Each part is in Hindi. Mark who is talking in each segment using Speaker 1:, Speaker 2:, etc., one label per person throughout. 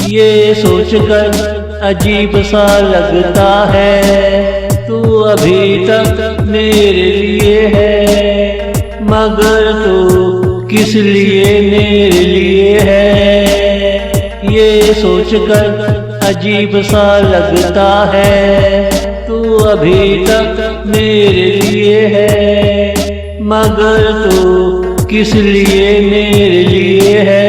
Speaker 1: ये सोचकर अजीब सा लगता है तू अभी तक मेरे लिए है, मगर तू किस लिए मेरे लिए है। ये सोचकर अजीब सा लगता है तू अभी तक मेरे लिए है, मगर तू किस लिए मेरे लिए है।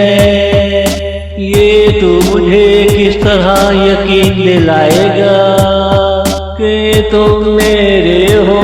Speaker 1: ये तो मुझे किस तरह यकीन दिलाएगा कि तुम मेरे हो,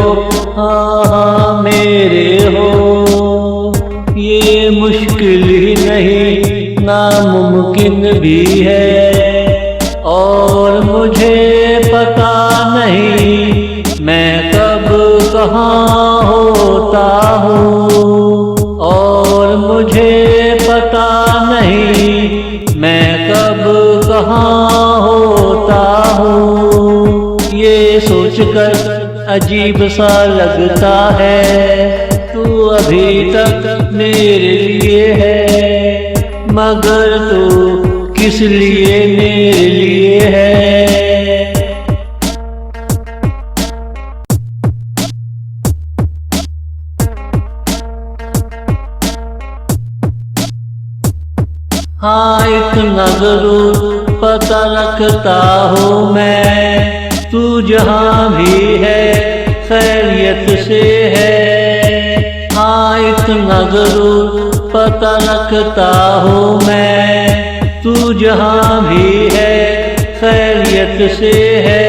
Speaker 1: हाँ हाँ मेरे हो। ये मुश्किल ही नहीं नामुमकिन भी है, और मुझे पता नहीं मैं कब कहाँ होता हूँ, और मुझे पता नहीं मैं कब कहाँ होता हूँ। ये सोचकर अजीब सा लगता है तू अभी तक मेरे लिए है, मगर तू किस लिए मेरे लिए है। हाँ इतना जरूर पता रखता हूँ मैं, तू जहाँ भी है खैरियत से है। हाँ इतना जरूर पता रखता हूँ मैं, तू जहाँ भी है खैरियत से है।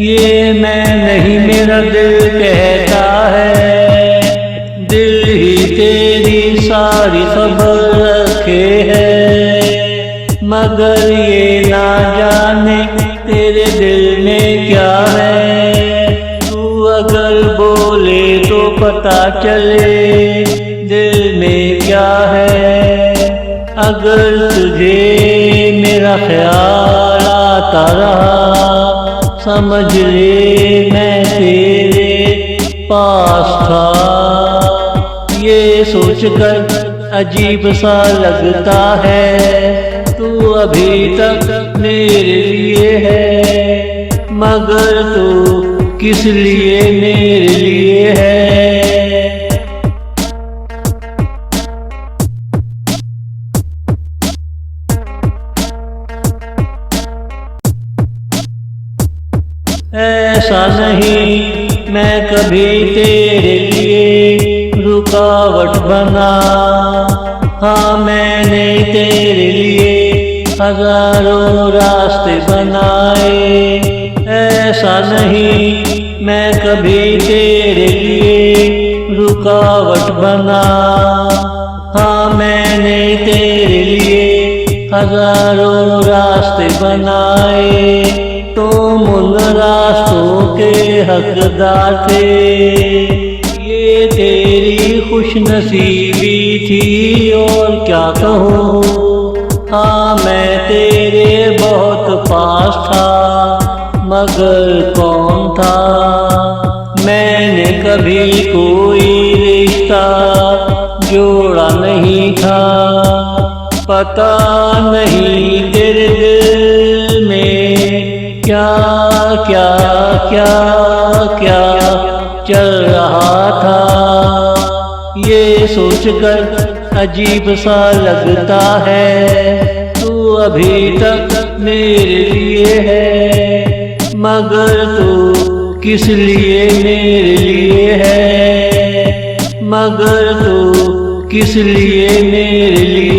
Speaker 1: ये मैं नहीं मेरा दिल कहता है, दिल ही तेरी सारी खबर रखे है, मगर ये ना जाने तेरे दिल में क्या है। तू अगर बोले तो पता चले दिल में क्या है। अगर तुझे मेरा ख्याल आता रहा, समझ ले मैं तेरे पास था। ये सोचकर अजीब सा लगता है तू अभी तक मेरे लिए है, मगर तू किस लिए मेरे लिए है। ऐसा नहीं मैं कभी तेरे लिए रुकावट बना, हाँ मैंने तेरे लिए हजारों रास्ते बनाए। ऐसा नहीं मैं कभी तेरे लिए रुकावट बना, हाँ मैंने तेरे लिए हजारों रास्ते बनाए। तुम उन रास्तों के हकदार थे, ये तेरी खुशनसीबी थी और क्या कहूँ। हाँ मैं तेरे बहुत पास था, मगर कौन था। मैंने कभी कोई रिश्ता जोड़ा नहीं था, पता नहीं तेरे दिल में क्या क्या क्या क्या चल रहा था। ये सोचकर अजीब सा लगता है तू अभी तक मेरे लिए है, मगर तू किस लिए मेरे लिए है, मगर तू किस लिए मेरे लिए